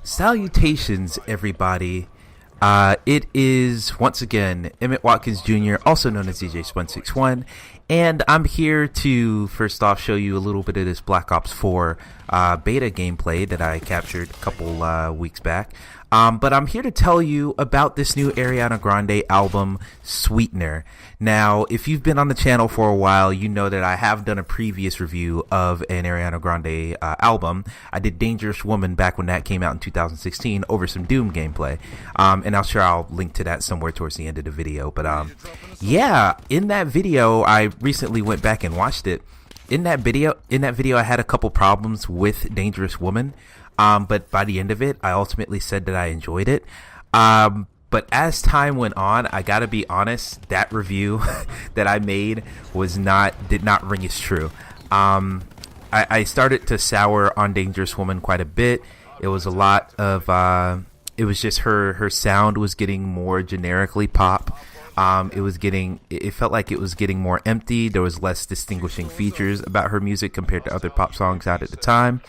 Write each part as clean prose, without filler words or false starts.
Salutations, everybody. It is, once again, Emmett Watkins Jr., also known as DJ161, and I'm here to, first off, show you a little bit of this Black Ops 4 beta gameplay that I captured a couple weeks back. But I'm here to tell you about this new Ariana Grande album, Sweetener. Now, if you've been on the channel for a while, you know that I have done a previous review of an Ariana Grande album. I did Dangerous Woman back when that came out in 2016 over some Doom gameplay. And I'll link to that somewhere towards the end of the video. But yeah, in that video, I recently went back and watched it. In that video, I had a couple problems with Dangerous Woman. But by the end of it, I ultimately said that I enjoyed it. But as time went on, I gotta be honest, that review that I made did not ring as true. I started to sour on Dangerous Woman quite a bit. It was a lot of, it was just her sound was getting more generically pop. It felt like it was getting more empty. There was less distinguishing features about her music compared to other pop songs out at the time.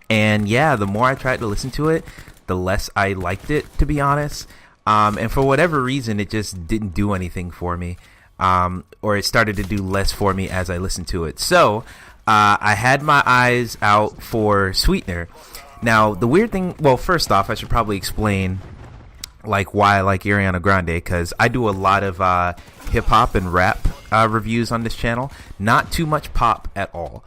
And yeah, the more I tried to listen to it, the less I liked it, to be honest. And for whatever reason, it just didn't do anything for me. Or it started to do less for me as I listened to it. So, I had my eyes out for Sweetener. Now, the weird thing, well, first off, I should probably explain like why I like Ariana Grande, because I do a lot of hip-hop and rap reviews on this channel. Not too much pop at all.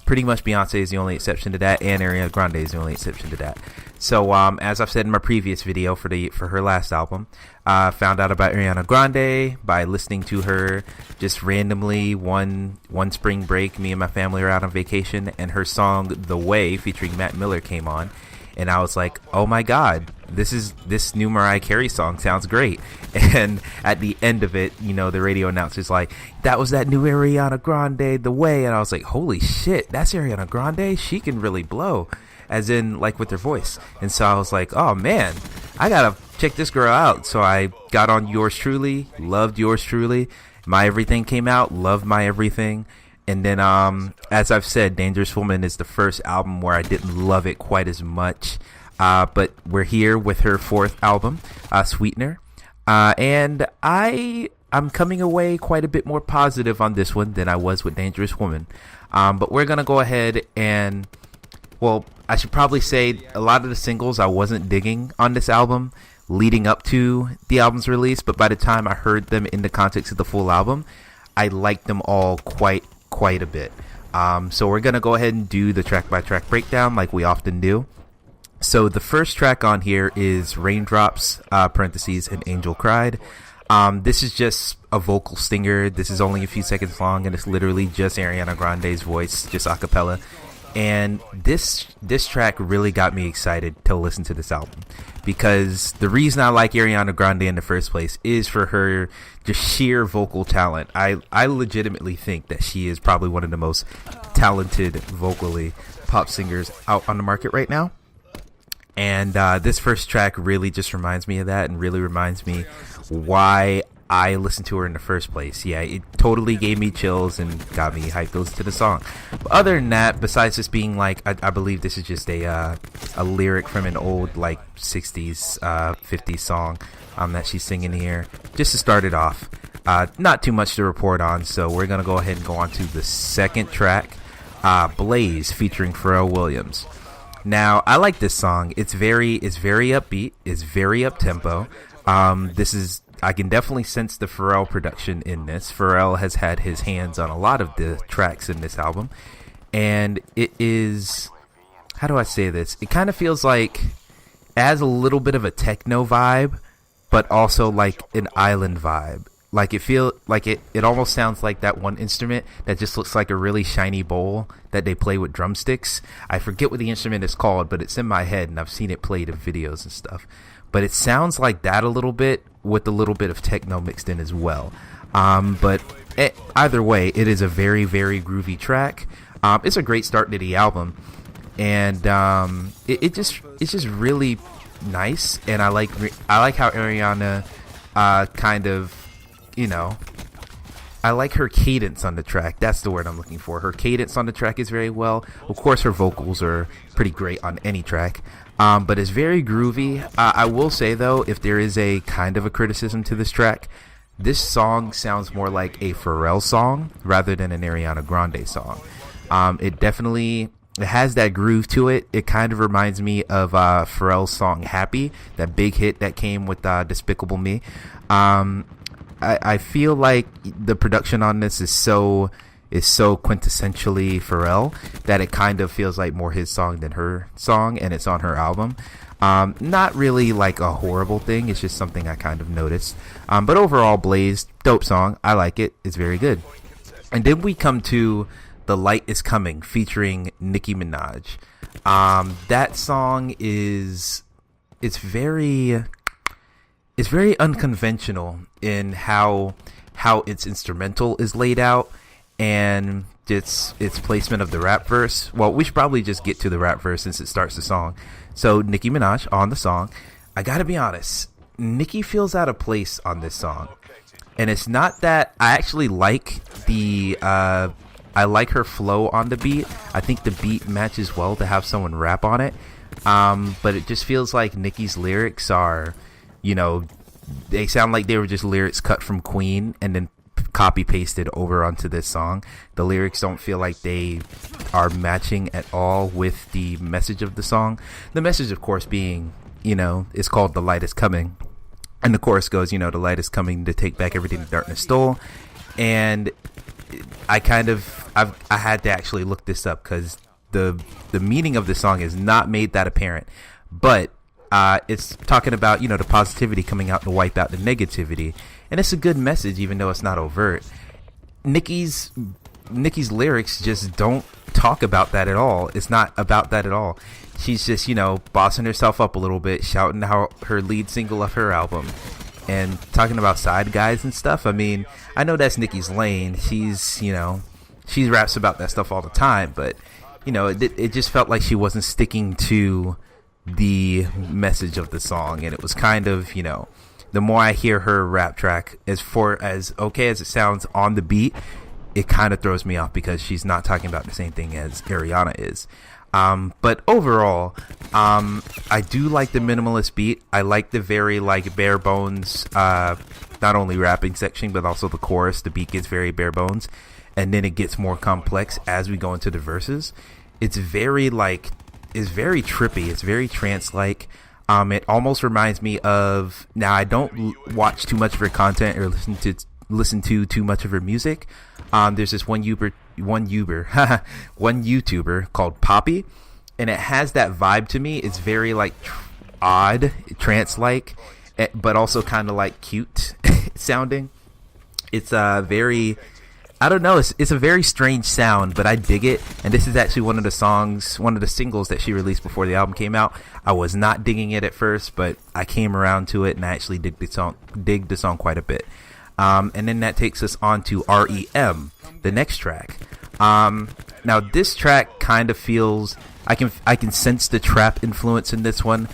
Pretty much Beyonce is the only exception to that, and Ariana Grande is the only exception to that. So as I've said in my previous video for her last album, found out about Ariana Grande by listening to her just randomly one spring break. Me and my family were out on vacation, and her song The Way featuring Matt Miller came on. And I was like, oh my god, this new Mariah Carey song sounds great. And at the end of it, you know, the radio announcer's like, that was that new Ariana Grande, The Way. And I was like, holy shit, that's Ariana Grande? She can really blow. As in, like, with her voice. And so I was like, oh man, I gotta check this girl out. So I got on Yours Truly, loved Yours Truly. My Everything came out, loved My Everything. And then, as I've said, Dangerous Woman is the first album where I didn't love it quite as much. But we're here with her fourth album, Sweetener. And I'm coming away quite a bit more positive on this one than I was with Dangerous Woman. But we're going to go ahead and, well, I should probably say a lot of the singles I wasn't digging on this album leading up to the album's release. But by the time I heard them in the context of the full album, I liked them all quite a bit. So we're gonna go ahead and do the track by track breakdown like we often do. So the first track on here is Raindrops parentheses and Angel Cried. This is just a vocal stinger. This is only a few seconds long, and it's literally just Ariana Grande's voice, just a cappella. And this track really got me excited to listen to this album, because the reason I like Ariana Grande in the first place is for her just sheer vocal talent. I legitimately think that she is probably one of the most talented vocally pop singers out on the market right now. And this first track really just reminds me of that, and really reminds me why I listened to her in the first place. Yeah, it totally gave me chills and got me hyped to listen to the song. But other than that, besides this being like, I believe this is just a lyric from an old like 60s, 50s song that she's singing here. Just to start it off, not too much to report on. So we're gonna go ahead and go on to the second track, Blaze featuring Pharrell Williams. Now I like this song. It's very upbeat. It's very up tempo. I can definitely sense the Pharrell production in this. Pharrell has had his hands on a lot of the tracks in this album. And it is, how do I say this? It kind of feels like it has a little bit of a techno vibe, but also like an island vibe. Like it almost sounds like that one instrument that just looks like a really shiny bowl that they play with drumsticks. I forget what the instrument is called, but it's in my head and I've seen it played in videos and stuff. But it sounds like that a little bit, with a little bit of techno mixed in as well. But either way, it is a very, very groovy track. It's a great start to the album, and it's just really nice. And I like how Ariana kind of, you know, like her cadence on the track. That's the word I'm looking for. Her cadence on the track is very well. Of course, her vocals are pretty great on any track. But it's very groovy. I will say, though, if there is a kind of a criticism to this track, this song sounds more like a Pharrell song rather than an Ariana Grande song. It has that groove to it. It kind of reminds me of Pharrell's song Happy, that big hit that came with Despicable Me. I feel like the production on this is so quintessentially Pharrell that it kind of feels like more his song than her song, and it's on her album. Not really like a horrible thing. It's just something I kind of noticed. But overall, Blaze, dope song. I like it. It's very good. And then we come to The Light Is Coming featuring Nicki Minaj. That song it's very unconventional in how its instrumental is laid out and its placement of the rap verse. Well, we should probably just get to the rap verse since it starts the song. So Nicki Minaj on the song. I gotta be honest, Nicki feels out of place on this song. And it's not that I actually like I like her flow on the beat. I think the beat matches well to have someone rap on it. But it just feels like Nicki's lyrics are, they sound like they were just lyrics cut from Queen and then copy pasted over onto this song. The lyrics don't feel like they are matching at all with the message of the song. The message, of course, being, it's called The Light Is Coming. And the chorus goes, the light is coming to take back everything the darkness stole. And I had to actually look this up because the meaning of the song is not made that apparent. But it's talking about, the positivity coming out to wipe out the negativity. And it's a good message, even though it's not overt. Nicki's lyrics just don't talk about that at all. It's not about that at all. She's just, bossing herself up a little bit, shouting out her lead single of her album and talking about side guys and stuff. I mean, I know that's Nicki's lane. She raps about that stuff all the time, but, it just felt like she wasn't sticking to the message of the song. And it was kind of, the more I hear her rap track, as okay as it sounds on the beat, it kind of throws me off because she's not talking about the same thing as Ariana is. But overall, I do like the minimalist beat. I like the very bare bones, not only rapping section, but also the chorus. The beat gets very bare bones, and then it gets more complex as we go into the verses. It's very trippy. It's very trance-like. It almost reminds me of, now I don't watch too much of her content or listen to too much of her music. There's this one YouTuber called Poppy, and it has that vibe to me. It's very odd, trance-like, but also kind of cute sounding. It's very, I don't know, it's a very strange sound, but I dig it. And this is actually one of the singles that she released before the album came out. I was not digging it at first, but I came around to it and I actually dig the song quite a bit. And then that takes us on to REM, the next track. Now this track kind of feels, I can sense the trap influence in this one.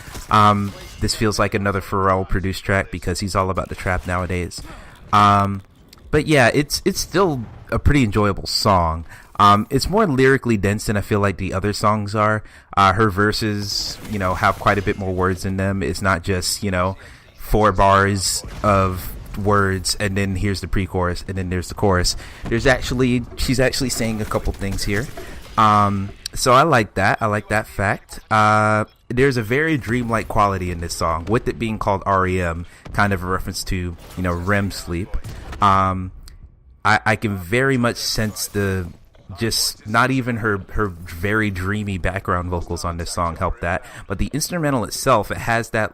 This feels like another Pharrell produced track because he's all about the trap nowadays. But yeah, it's still a pretty enjoyable song. It's more lyrically dense than I feel like the other songs are. Her verses, have quite a bit more words in them. It's not just, 4 bars of words and then here's the pre-chorus and then there's the chorus. She's actually saying a couple things here. So I like that fact. There's a very dreamlike quality in this song, with it being called REM, kind of a reference to, REM sleep. I can very much sense just not even her very dreamy background vocals on this song help that, but the instrumental itself, it has that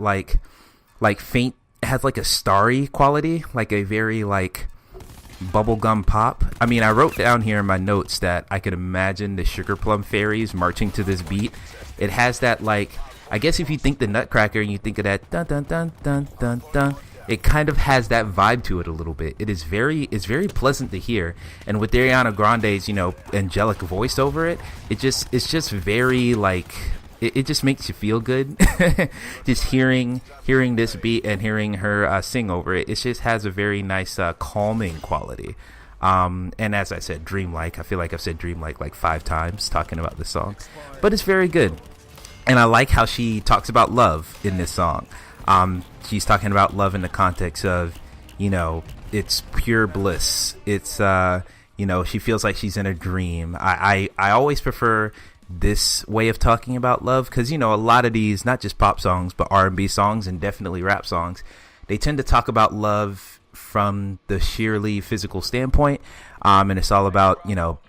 faint, it has a starry quality, a very bubblegum pop. I mean, I wrote down here in my notes that I could imagine the Sugar Plum Fairies marching to this beat. It has that I guess if you think the Nutcracker and you think of that dun dun dun dun dun dun, it kind of has that vibe to it a little bit. It's very pleasant to hear, and with Ariana Grande's angelic voice over it, it's just very it just makes you feel good. Just hearing this beat and hearing her sing over it, it just has a very nice calming quality. And as I said, dreamlike. I feel like I've said dreamlike like 5 times talking about this song, but it's very good. And I like how she talks about love in this song. She's talking about love in the context of, it's pure bliss. It's, she feels like she's in a dream. I always prefer this way of talking about love because, a lot of these, not just pop songs, but R&B songs and definitely rap songs, they tend to talk about love from the sheerly physical standpoint. And it's all about,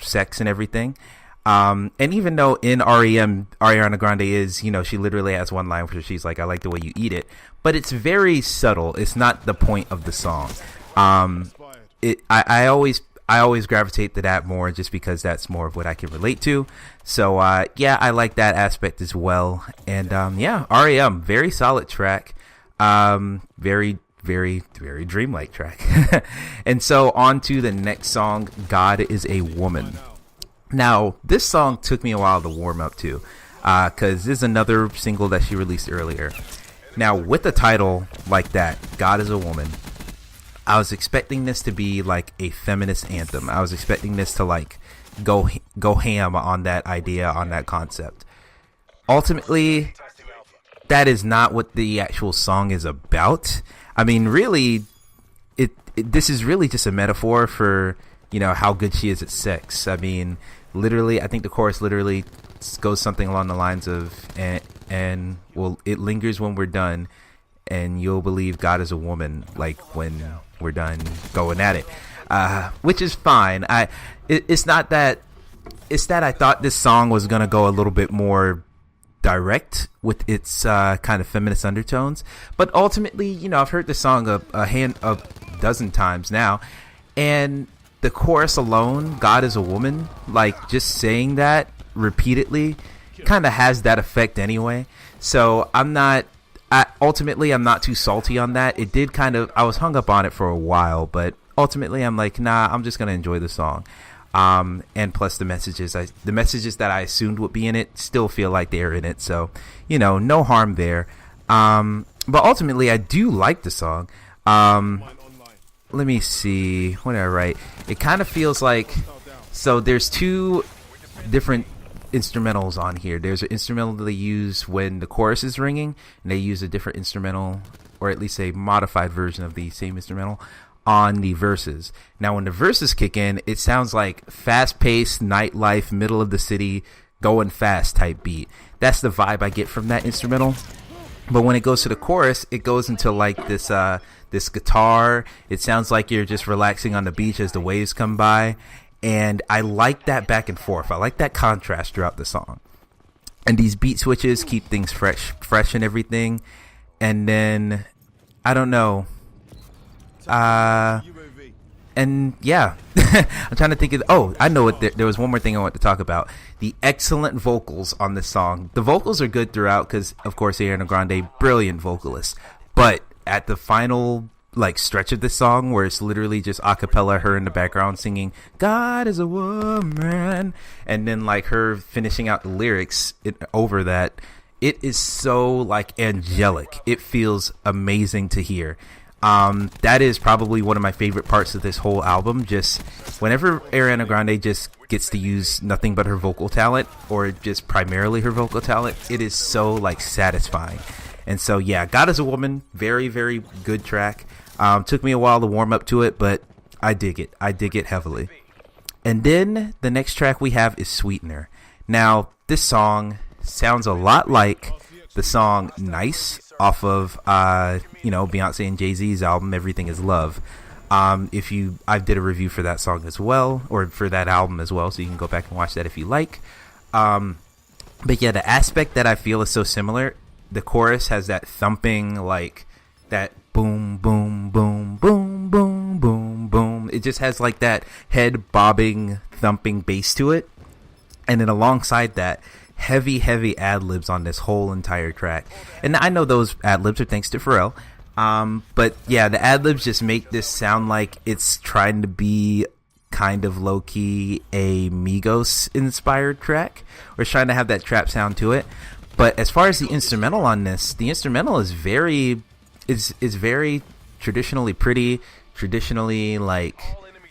sex and everything. And even though in REM, Ariana Grande is, she literally has one line where she's like, I like the way you eat it, but it's very subtle. It's not the point of the song. I always gravitate to that more just because that's more of what I can relate to. So, I like that aspect as well. And, REM, very solid track. Very, very, very dreamlike track. And so on to the next song, God is a Woman. Now, this song took me a while to warm up to, because this is another single that she released earlier. Now, with a title like that, God is a Woman, I was expecting this to be like a feminist anthem. I was expecting this to like go ham on that idea, on that concept. Ultimately, that is not what the actual song is about. I mean, really, this is really just a metaphor for, how good she is at sex. I mean, literally, I think the chorus literally goes something along the lines of, and well, it lingers when we're done, and you'll believe God is a woman, like when we're done going at it, which is fine. It's not that. It's that I thought this song was gonna go a little bit more direct with its kind of feminist undertones, but ultimately, I've heard this song a dozen times now, and the chorus alone, God is a woman, like just saying that repeatedly kind of has that effect anyway. So I'm not too salty on that. It did I was hung up on it for a while, but ultimately I'm like, nah, I'm just going to enjoy the song. And plus the messages that I assumed would be in it still feel like they're in it. So, no harm there. But ultimately I do like the song. Let me see. What did I write? It kind of feels like, so there's 2 different instrumentals on here. There's an instrumental that they use when the chorus is ringing, and they use a different instrumental, or at least a modified version of the same instrumental on the verses. Now, when the verses kick in, it sounds like fast-paced nightlife, middle of the city, going fast type beat. That's the vibe I get from that instrumental. But when it goes to the chorus, it goes into like this guitar. It sounds like you're just relaxing on the beach as the waves come by. And I like that back and forth. I like that contrast throughout the song. And these beat switches keep things fresh and everything. And then, I don't know. And yeah, I'm trying to think of, I know what, there was one more thing I want to talk about. The excellent vocals on this song. The vocals are good throughout because, of course, Ariana Grande, brilliant vocalist. But at the final stretch of this song where it's literally just a cappella, her in the background singing God is a woman, and then her finishing out the lyrics over that, it is so angelic. It feels amazing to hear. That is probably one of my favorite parts of this whole album. Just whenever Ariana Grande just gets to use nothing but her vocal talent, or just primarily her vocal talent, it is so satisfying. And so, yeah, God is a Woman, very, very good track. Took me a while to warm up to it, but I dig it. I dig it heavily. And then the next track we have is Sweetener. Now, this song sounds a lot like the song Nice off of, Beyonce and Jay-Z's album, Everything is Love. I did a review for that song as well, or for that album as well, so you can go back and watch that if you like. But yeah, the aspect that I feel is so similar, the chorus has that thumping, that boom, boom, boom, boom, boom, boom, boom. It just has that head bobbing, thumping bass to it. And then alongside that, heavy ad-libs on this whole entire track. And I know those ad-libs are thanks to Pharrell. But yeah, the ad-libs just make this sound like it's trying to be kind of low-key a Migos-inspired track, or it's trying to have that trap sound to it. But as far as the instrumental on this, the instrumental is very traditionally pretty, traditionally like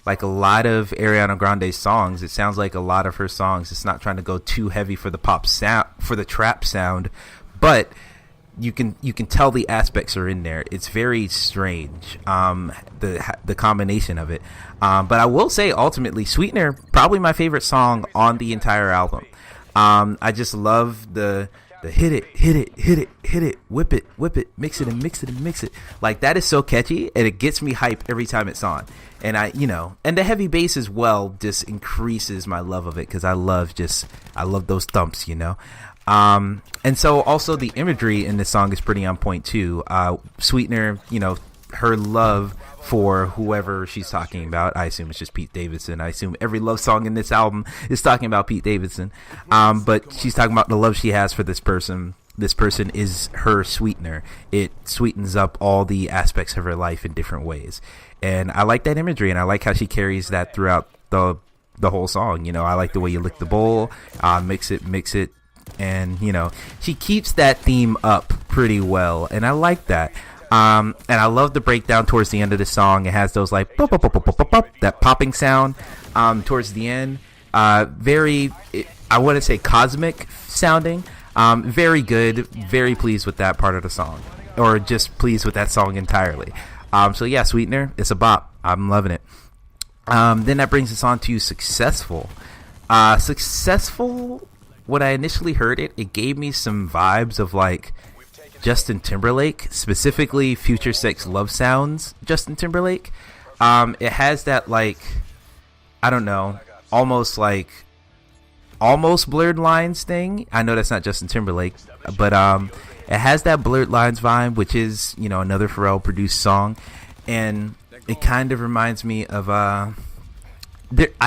like a lot of Ariana Grande's songs. It sounds like a lot of her songs. It's not trying to go too heavy for the pop sound, for the trap sound, but you can tell the aspects are in there. It's very strange, the combination of it. But I will say, ultimately, Sweetener, probably my favorite song on the entire album. I just love the hit it, whip it, mix it and mix it and mix it. Like, that is so catchy, and it gets me hype every time it's on. And and the heavy bass as well just increases my love of it, because I love those thumps, and so also the imagery in this song is pretty on point too. Sweetener, her love for whoever she's talking about. I assume it's just Pete Davidson. I assume every love song in this album is talking about Pete Davidson. But she's talking about the love she has for this person. This person is her sweetener. It sweetens up all the aspects of her life in different ways. And I like that imagery, and I like how she carries that throughout the whole song. I like the way you lick the bowl, mix it. And, she keeps that theme up pretty well. And I like that. And I love the breakdown towards the end of the song. It has those like pop, pop, pop, pop, pop, pop, that popping sound towards the end. Very, I want to say cosmic sounding. Very good. Very pleased with that part of the song, or just pleased with that song entirely. So yeah, Sweetener, it's a bop. I'm loving it. Then that brings us on to Successful. Successful, when I initially heard it, it gave me some vibes of like Justin Timberlake, specifically Future Sex Love Sounds Justin Timberlake. It has that, like, I don't know, almost blurred lines thing. I know that's not Justin Timberlake, but it has that blurred lines vibe, which is, another Pharrell produced song. And it kind of reminds me of I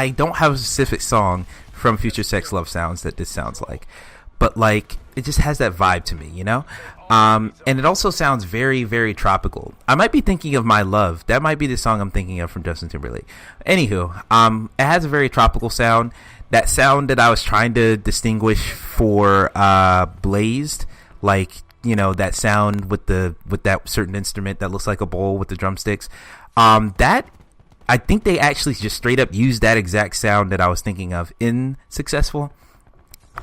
don't have a specific song from Future Sex Love Sounds that this sounds like, but like it just has that vibe to me, and it also sounds very, very tropical. I might be thinking of My Love. That might be the song I'm thinking of from Justin Timberlake. Anywho, it has a very tropical sound. That sound that I was trying to distinguish for Blazed, like, that sound with that certain instrument that looks like a bowl with the drumsticks. That, I think they actually just straight up used that exact sound that I was thinking of in Successful.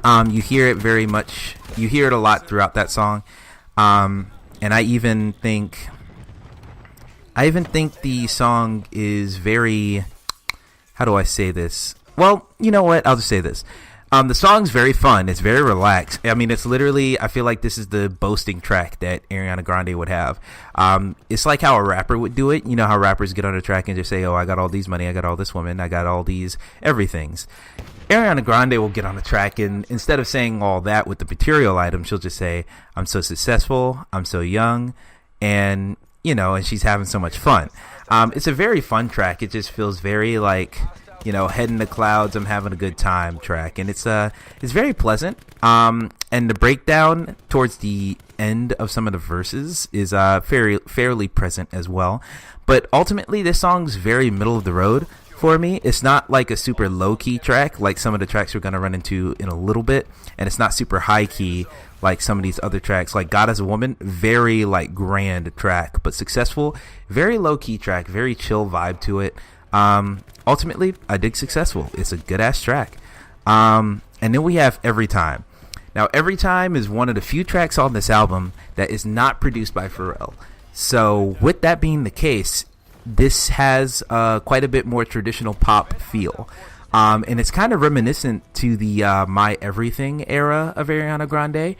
You hear it very much. You hear it a lot throughout that song. And I even think the song is very, how do I say this? Well, you know what? I'll just say this. The song's very fun. It's very relaxed. I mean, it's literally, I feel like this is the boasting track that Ariana Grande would have. It's like how a rapper would do it. You know how rappers get on a track and just say, oh, I got all these money, I got all this woman, I got all these everythings. Ariana Grande will get on a track, and instead of saying all that with the material item, she'll just say, I'm so successful, I'm so young, and, and she's having so much fun. It's a very fun track. It just feels very like, head in the clouds, I'm having a good time track. And it's very pleasant. And the breakdown towards the end of some of the verses is fairly present as well. But ultimately, this song's very middle of the road for me. It's not like a super low-key track like some of the tracks we're going to run into in a little bit. And it's not super high-key like some of these other tracks. Like God as a Woman, very like grand track. But Successful, very low-key track, very chill vibe to it. Ultimately, I dig Successful. It's a good-ass track. And then we have Every Time. Now, Every Time is one of the few tracks on this album that is not produced by Pharrell. So, with that being the case, this has quite a bit more traditional pop feel. And it's kind of reminiscent to the My Everything era of Ariana Grande.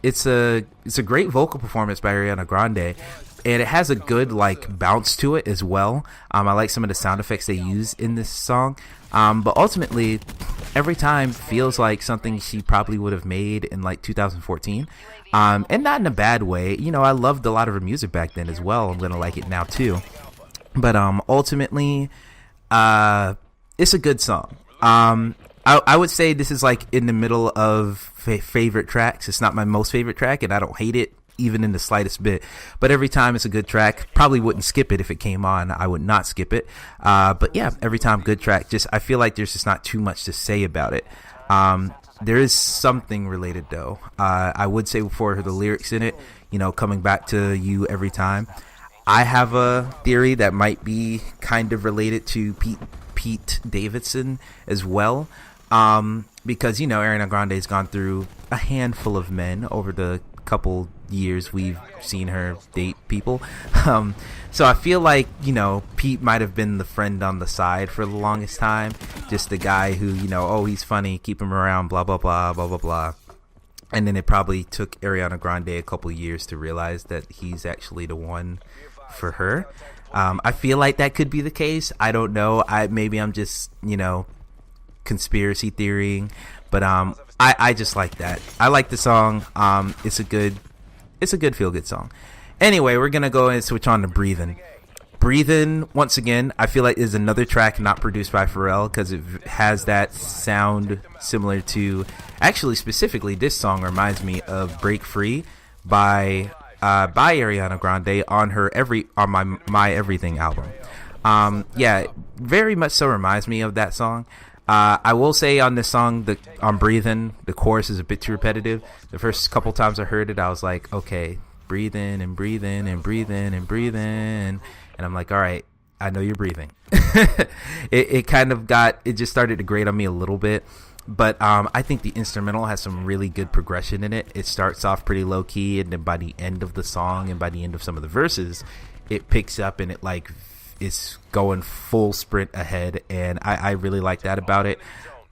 It's a great vocal performance by Ariana Grande. And it has a good like bounce to it as well. I like some of the sound effects they use in this song. But ultimately, Every Time feels like something she probably would have made in like 2014. And not in a bad way. I loved a lot of her music back then as well. I'm going to like it now too. But ultimately, it's a good song. I would say this is like in the middle of favorite tracks. It's not my most favorite track, and I don't hate it even in the slightest bit. But Every Time it's a good track. Probably wouldn't skip it if it came on. I would not skip it. But yeah, Every Time, good track. Just I feel like there's just not too much to say about it. There is something related though. I would say for the lyrics in it, coming back to you every time. I have a theory that might be kind of related to Pete Davidson as well, because Ariana Grande's gone through a handful of men over the couple years we've seen her date people. So I feel like Pete might have been the friend on the side for the longest time, just the guy who oh, he's funny, keep him around, blah blah blah blah blah blah. And then it probably took Ariana Grande a couple years to realize that he's actually the one for her. I feel like that could be the case. I don't know. Maybe I'm just conspiracy theorying, but I just like that. I like the song. It's a good feel good song. Anyway, we're gonna go and switch on to Breathin'. Once again, I feel like is another track not produced by Pharrell, because it has that sound similar to, actually specifically this song reminds me of Break Free by Ariana Grande on my Everything album. Yeah, very much so reminds me of that song. I will say on this song, on Breathin', the chorus is a bit too repetitive. The first couple times I heard it, I was like, okay, breathe in and breathe in and breathe in and breathe in. And I'm like, all right, I know you're breathing. It just started to grate on me a little bit. But I think the instrumental has some really good progression in it. It starts off pretty low key, and then by the end of the song and by the end of some of the verses, it picks up and it is going full sprint ahead. And I really like that about it.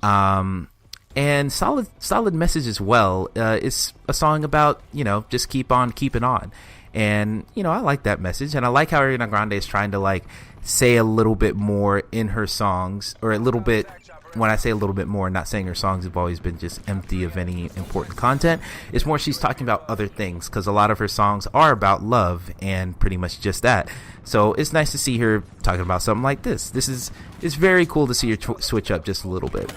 And solid message as well. It's a song about just keep on keeping on. And I like that message, and I like how Ariana Grande is trying to say a little bit more in her songs, or a little bit. When I say a little bit more, not saying her songs have always been just empty of any important content. It's more she's talking about other things, because a lot of her songs are about love and pretty much just that. So it's nice to see her talking about something like this. It's very cool to see her switch up just a little bit.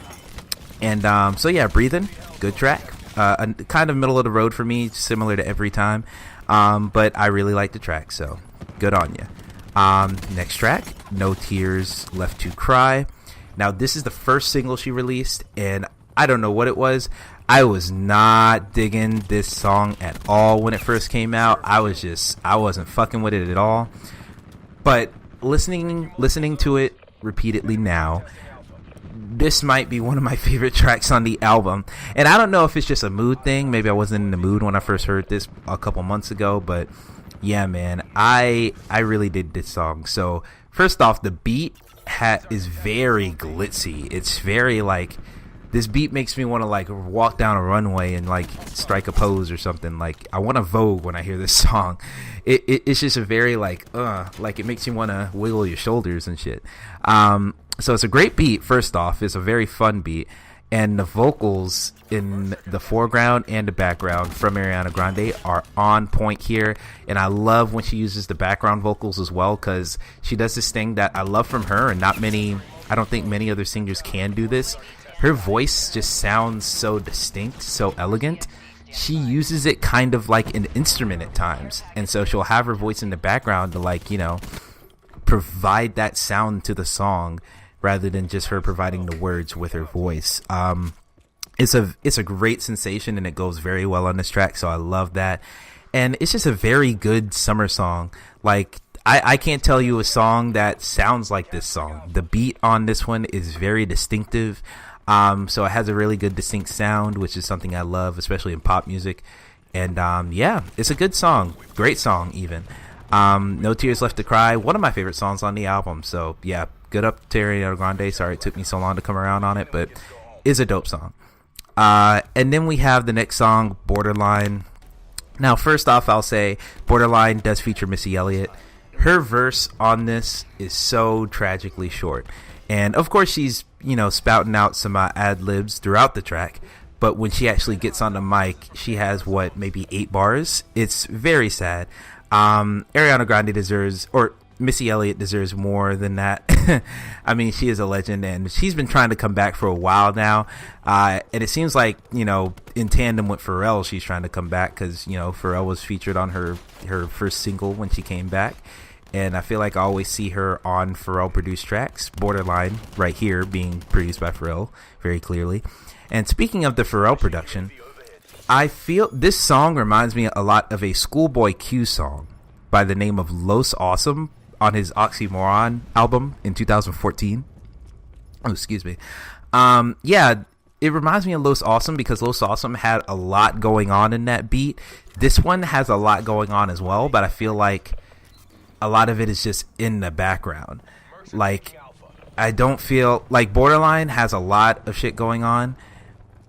And so yeah, Breathin', good track. Kind of middle of the road for me, similar to Every Time. But I really like the track, so good on you. Next track, No Tears Left to Cry. Now, this is the first single she released, and I don't know what it was. I was not digging this song at all when it first came out. I wasn't fucking with it at all. But listening to it repeatedly now, this might be one of my favorite tracks on the album. And I don't know if it's just a mood thing. Maybe I wasn't in the mood when I first heard this a couple months ago, but yeah, man, I really did this song. So first off, the beat is very glitzy. It's very this beat makes me want to walk down a runway and strike a pose or something. I want to Vogue when I hear this song. It's just a very it makes you want to wiggle your shoulders and shit. So it's a great beat. First off, it's a very fun beat, and the vocals in the foreground and the background from Ariana Grande are on point here. And I love when she uses the background vocals as well, because she does this thing that I love from her, and I don't think many other singers can do this. Her voice just sounds so distinct, so elegant. She uses it kind of like an instrument at times, and so she'll have her voice in the background to provide that sound to the song, rather than just her providing the words with her voice. It's a great sensation, and it goes very well on this track, so I love that. And it's just a very good summer song. I can't tell you a song that sounds like this song. The beat on this one is very distinctive, so it has a really good distinct sound, which is something I love, especially in pop music. And yeah, it's a good song, great song even. No Tears Left to Cry, one of my favorite songs on the album. So yeah, good up to Ariana Grande. Sorry it took me so long to come around on it, but it's a dope song. And then we have the next song, Borderline. Now, first off, I'll say Borderline does feature Missy Elliott. Her verse on this is so tragically short. And of course, she's, spouting out some ad-libs throughout the track. But when she actually gets on the mic, she has, maybe 8 bars? It's very sad. Ariana Grande deserves, or Missy Elliott deserves more than that. I mean, she is a legend, and she's been trying to come back for a while now. And it seems like, in tandem with Pharrell, she's trying to come back, because, Pharrell was featured on her first single when she came back. And I feel like I always see her on Pharrell-produced tracks. Borderline, right here, being produced by Pharrell, very clearly. And speaking of the Pharrell production, I feel this song reminds me a lot of a Schoolboy Q song. by the name of Los Awesome on his Oxymoron album in 2014. Oh, excuse me. Yeah, it reminds me of Los Awesome because Los Awesome had a lot going on in that beat. This one has a lot going on as well, but I feel like a lot of it is just in the background. Like, I don't feel like Borderline has a lot of shit going on,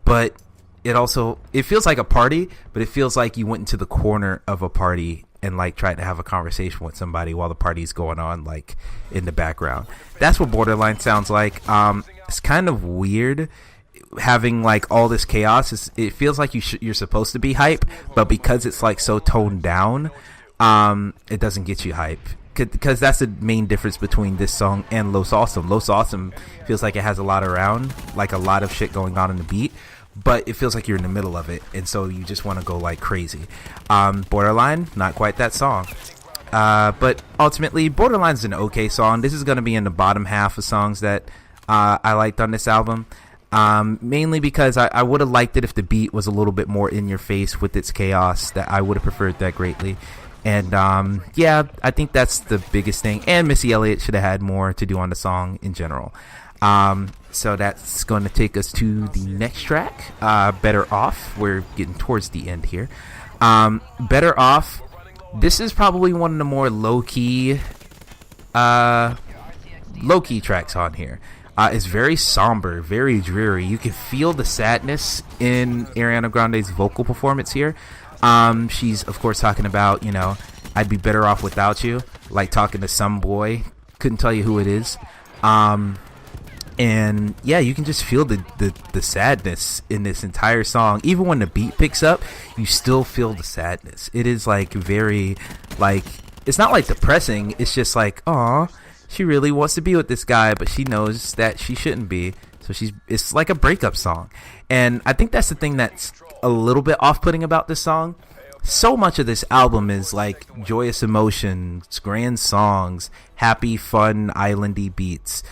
but it feels like a party, but it feels like you went into the corner of a party and like tried to have a conversation with somebody while the party's going on, like in the background. That's what Borderline sounds like. It's kind of weird having like all this chaos. It feels like you're supposed to be hype, but because it's like so toned down, it doesn't get you hype. Because that's the main difference between this song and Los Awesome. Los Awesome feels like it has a lot around, like a lot of shit going on in the beat, but it feels like you're in the middle of it, and so you just want to go like crazy. Borderline, not quite that song. But ultimately, Borderline's an okay song. This is going to be in the bottom half of songs that I liked on this album. Mainly because I would have liked it if the beat was a little bit more in your face with its chaos. That I would have preferred that greatly. And yeah, I think that's the biggest thing. And Missy Elliott should have had more to do on the song in general. So that's going to take us to the next track, Better Off. We're getting towards the end here. Better Off. This is probably one of the more low-key tracks on here. It's very somber, very dreary. You can feel the sadness in Ariana Grande's vocal performance here. She's of course talking about, I'd be better off without you, like talking to some boy, couldn't tell you who it is. And yeah, you can just feel the sadness in this entire song. Even when the beat picks up, you still feel the sadness. It is like very, like, it's not like depressing, it's just like, aw, she really wants to be with this guy, but she knows that she shouldn't be. So it's like a breakup song. And I think that's the thing that's a little bit off-putting about this song. So much of this album is like joyous emotions, grand songs, happy, fun, islandy beats.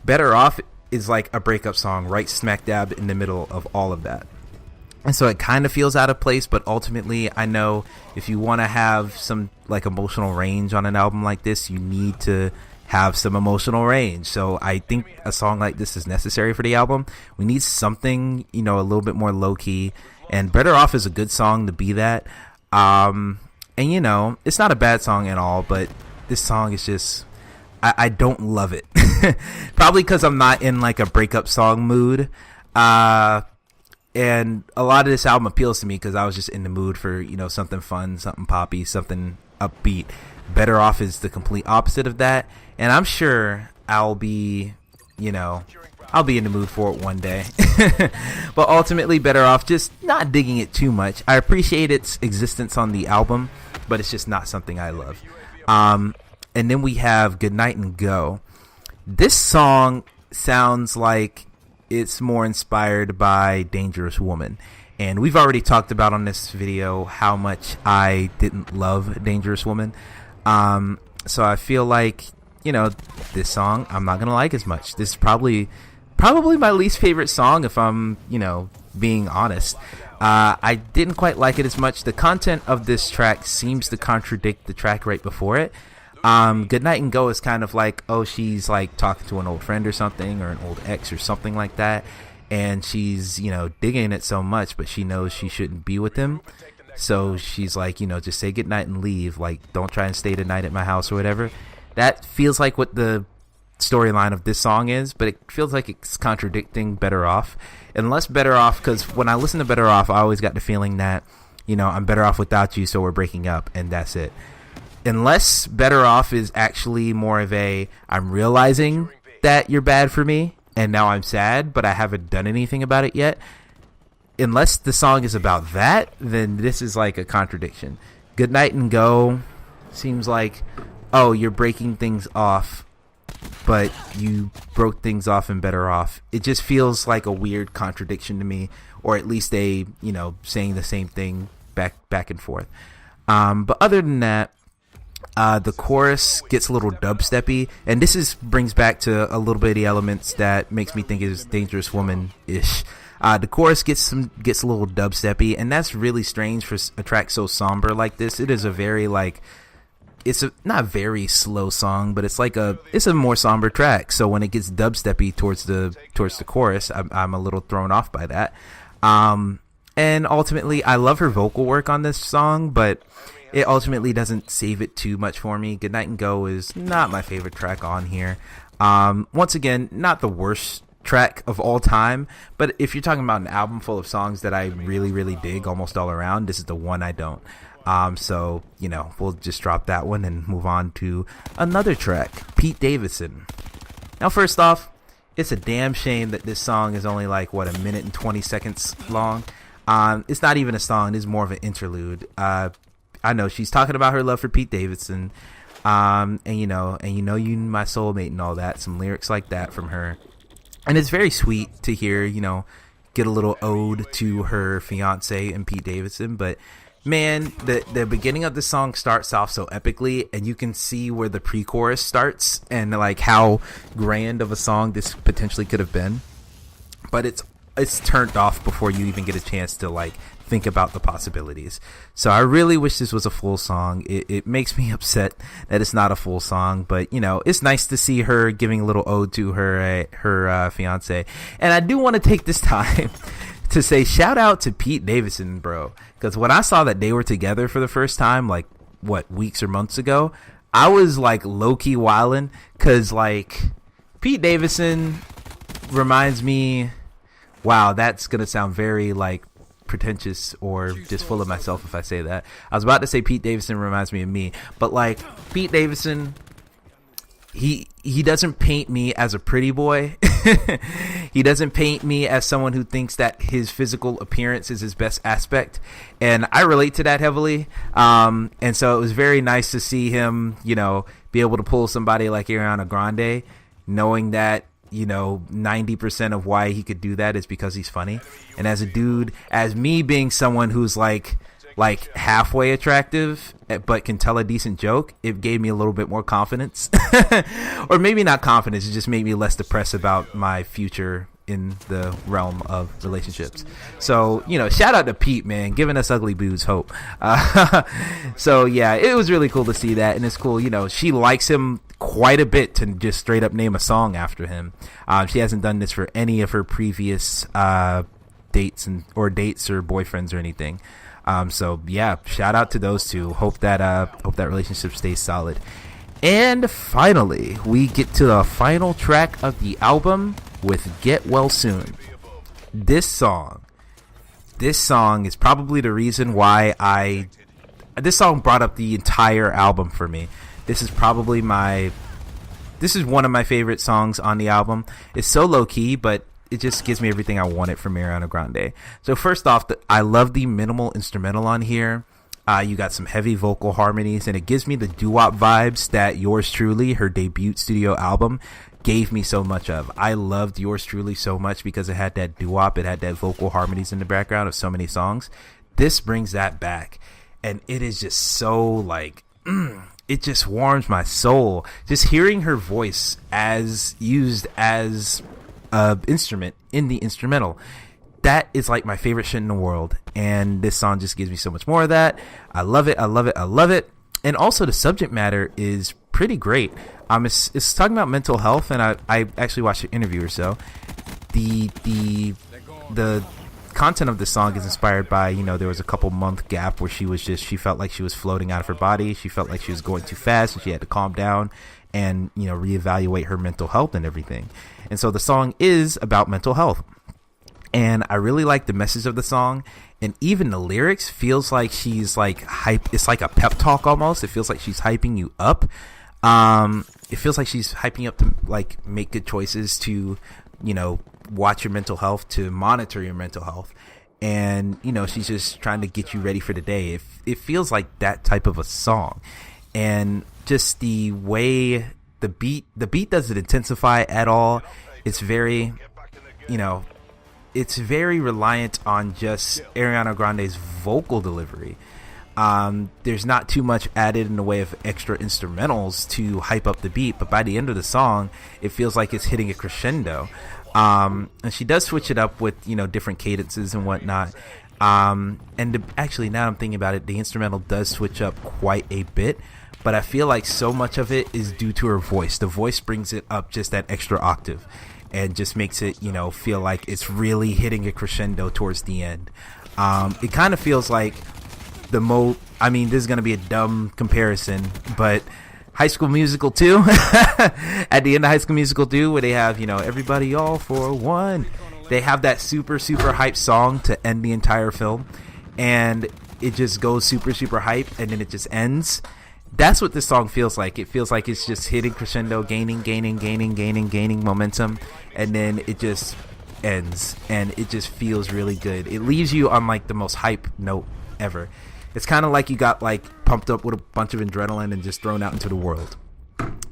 Better Off is like a breakup song right smack dab in the middle of all of that. And so it kind of feels out of place, but ultimately I know if you want to have some like emotional range on an album like this, you need to have some emotional range. So I think a song like this is necessary for the album. We need something, a little bit more low-key, and Better Off is a good song to be that. And it's not a bad song at all, but this song is just, I don't love it. Probably because I'm not in like a breakup song mood. And a lot of this album appeals to me because I was just in the mood for, something fun, something poppy, something upbeat. Better Off is the complete opposite of that. And I'm sure I'll be in the mood for it one day. But ultimately, Better Off, just not digging it too much. I appreciate its existence on the album, but it's just not something I love. And then we have Good Night and Go. This song sounds like it's more inspired by Dangerous Woman. And we've already talked about on this video how much I didn't love Dangerous Woman. So I feel like, this song I'm not going to like as much. This is probably my least favorite song if I'm, being honest. I didn't quite like it as much. The content of this track seems to contradict the track right before it. Good Night and Go is kind of like, she's like talking to an old friend or something, or an old ex or something like that. And she's, digging it so much, but she knows she shouldn't be with him. So she's like, just say goodnight and leave. Like, don't try and stay the night at my house or whatever. That feels like what the storyline of this song is, but it feels like it's contradicting Better Off. Unless Better Off, because when I listen to Better Off, I always got the feeling that, I'm better off without you, so we're breaking up, and that's it. Unless Better Off is actually more of I'm realizing that you're bad for me, and now I'm sad, but I haven't done anything about it yet. Unless the song is about that, then this is like a contradiction. Good Night and Go seems like, you're breaking things off, but you broke things off in Better Off. It just feels like a weird contradiction to me, or at least saying the same thing back and forth. But other than that, the chorus gets a little dubsteppy, and this brings back to a little bit of the elements that makes me think it's Dangerous Woman-ish. The chorus gets a little dubsteppy, and that's really strange for a track so somber like this. It is a very it's a not very slow song, but it's a more somber track. So when it gets dubsteppy towards the chorus, I'm a little thrown off by that. And ultimately, I love her vocal work on this song, but it ultimately doesn't save it too much for me. Goodnight and Go is not my favorite track on here. Once again, not the worst track of all time, but if you're talking about an album full of songs that I really, really dig almost all around, this is the one I don't. So, we'll just drop that one and move on to another track, Pete Davidson. Now, first off, it's a damn shame that this song is only like, a minute and 20 seconds long. It's not even a song. It's more of an interlude. I know she's talking about her love for Pete Davidson. And you my soulmate and all that, some lyrics like that from her. And it's very sweet to hear, get a little ode to her fiance and Pete Davidson. But man, the beginning of the song starts off so epically, and you can see where the pre-chorus starts and like how grand of a song this potentially could have been. But it's turned off before you even get a chance to like think about the possibilities. So I really wish this was a full song. It makes me upset that it's not a full song, but it's nice to see her giving a little ode to her fiance. And I do want to take this time to say shout out to Pete Davidson, bro, because when I saw that they were together for the first time, like weeks or months ago, I was like low-key wildin', because like Pete Davidson reminds me, wow, that's gonna sound very like pretentious or just full of myself if I say that. I was about to say Pete Davidson reminds me of me, but like Pete Davidson, he doesn't paint me as a pretty boy. He doesn't paint me as someone who thinks that his physical appearance is his best aspect, and I relate to that heavily. And so it was very nice to see him, be able to pull somebody like Ariana Grande, knowing that 90% of why he could do that is because he's funny. And as a dude, as me being someone who's like halfway attractive but can tell a decent joke, it gave me a little bit more confidence. Or maybe not confidence, it just made me less depressed about my future in the realm of relationships. So shout out to Pete, man, giving us ugly boos hope. So yeah, it was really cool to see that, and it's cool she likes him quite a bit to just straight up name a song after him. She hasn't done this for any of her previous dates or boyfriends or anything. So yeah, shout out to those two. Hope that relationship stays solid. And finally, we get to the final track of the album with Get Well Soon. This song is probably the reason why this song brought up the entire album for me. This is one of my favorite songs on the album. It's so low key, but it just gives me everything I wanted from Ariana Grande. So first off, I love the minimal instrumental on here. You got some heavy vocal harmonies, and it gives me the doo-wop vibes that Yours Truly, her debut studio album, gave me so much of. I loved Yours Truly so much because it had that doo-wop, it had that vocal harmonies in the background of so many songs. This brings that back, and it is just so like it just warms my soul just hearing her voice as used as a instrument in the instrumental. That is like my favorite shit in the world, and this song just gives me so much more of that. I love it. And also the subject matter is pretty great. It's talking about mental health, and I actually watched an interview or so. The content of the song is inspired by, there was a couple month gap where she felt like she was floating out of her body. She felt like she was going too fast, and she had to calm down and reevaluate her mental health and everything. And so the song is about mental health. And I really like the message of the song, and even the lyrics feels like she's like hype. It's like a pep talk almost. It feels like she's hyping you up. It feels like she's hyping you up to like make good choices, to watch your mental health, to monitor your mental health, and she's just trying to get you ready for the day. It feels like that type of a song, and just the way the beat doesn't intensify at all. It's very it's very reliant on just Ariana Grande's vocal delivery. There's not too much added in the way of extra instrumentals to hype up the beat, but by the end of the song, it feels like it's hitting a crescendo. And she does switch it up with, different cadences and whatnot. Actually, now I'm thinking about it, the instrumental does switch up quite a bit, but I feel like so much of it is due to her voice. The voice brings it up just that extra octave and just makes it, you know, feel like it's really hitting a crescendo towards the end. It kind of feels like I mean, this is going to be a dumb comparison, but High School Musical 2, at the end of High School Musical 2, where they have, you know, everybody all for one. They have that super, super hype song to end the entire film, and it just goes super, super hype, and then it just ends. That's what this song feels like. It feels like it's just hitting crescendo, gaining momentum, and then it just ends, and it just feels really good. It leaves you on like the most hype note ever. It's kind of like you got like pumped up with a bunch of adrenaline and just thrown out into the world.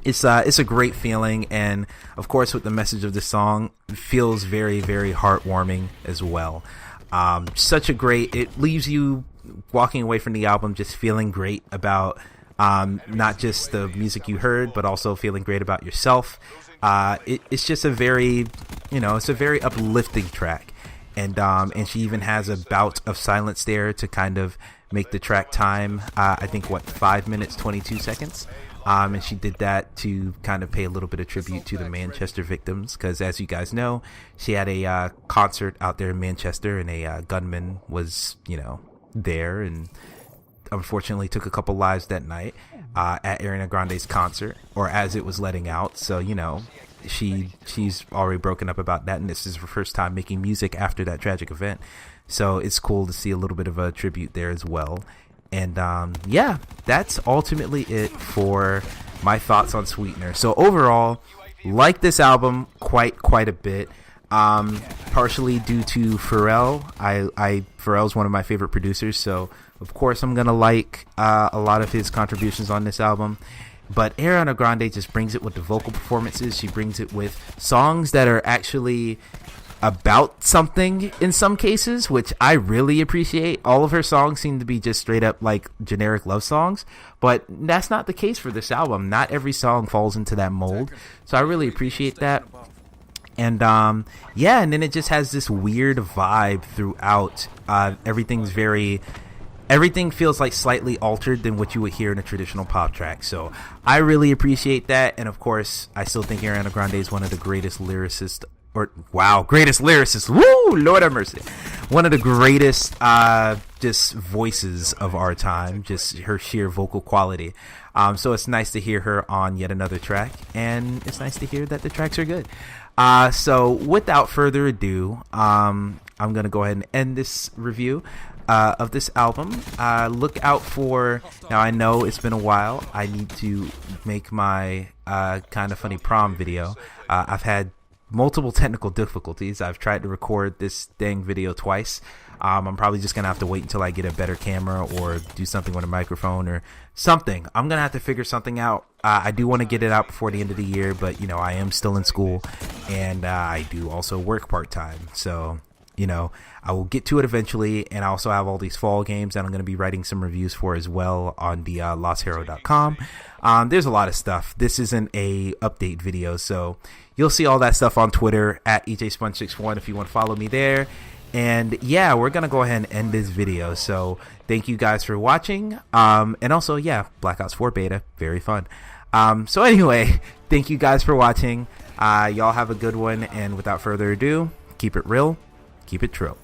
It's a great feeling, and of course with the message of the song, it feels very, very heartwarming as well. It leaves you walking away from the album just feeling great about not just the music you heard, but also feeling great about yourself. It's just a very uplifting track, and she even has a bout of silence there to kind of make the track time, I think 5 minutes 22 seconds, and she did that to kind of pay a little bit of tribute to the Manchester victims, because as you guys know, she had a concert out there in Manchester, and a gunman was, you know, there, and unfortunately took a couple lives that night at Ariana Grande's concert, or as it was letting out. So, you know, she's already broken up about that, and this is her first time making music after that tragic event. So it's cool to see a little bit of a tribute there as well. And yeah, that's ultimately it for my thoughts on Sweetener. So overall, like this album quite a bit. Partially due to Pharrell. Pharrell's one of my favorite producers, so of course I'm gonna like a lot of his contributions on this album. But Ariana Grande just brings it with the vocal performances. She brings it with songs that are actually about something in some cases, which I really appreciate. All of her songs seem to be just straight up like generic love songs, but that's not the case for this album. Not every song falls into that mold, so I really appreciate that. And yeah, and then it just has this weird vibe throughout. Everything feels like slightly altered than what you would hear in a traditional pop track. So I really appreciate that. And of course, I still think Ariana Grande is one of the greatest lyricists. Greatest lyricist. Woo! Lord have mercy. One of the greatest just voices of our time. Just her sheer vocal quality. So it's nice to hear her on yet another track, and it's nice to hear that the tracks are good. So without further ado, I'm gonna go ahead and end this review of this album. Look out for, now I know it's been a while, I need to make my kind of funny prom video. I've had multiple technical difficulties. I've tried to record this dang video twice. I'm probably just gonna have to wait until I get a better camera or do something with a microphone or something. I'm gonna have to figure something out. I do want to get it out before the end of the year, but you know, I am still in school, and I do also work part-time, so you know, I will get to it eventually. And I also have all these fall games that I'm going to be writing some reviews for as well on the llacerro.com. There's a lot of stuff. This isn't a update video, so you'll see all that stuff on Twitter at EJSponge61 if you want to follow me there. And yeah, we're going to go ahead and end this video. So thank you guys for watching. And also, yeah, Black Ops 4 beta, very fun. So anyway, thank you guys for watching. Y'all have a good one. And without further ado, keep it real, keep it true.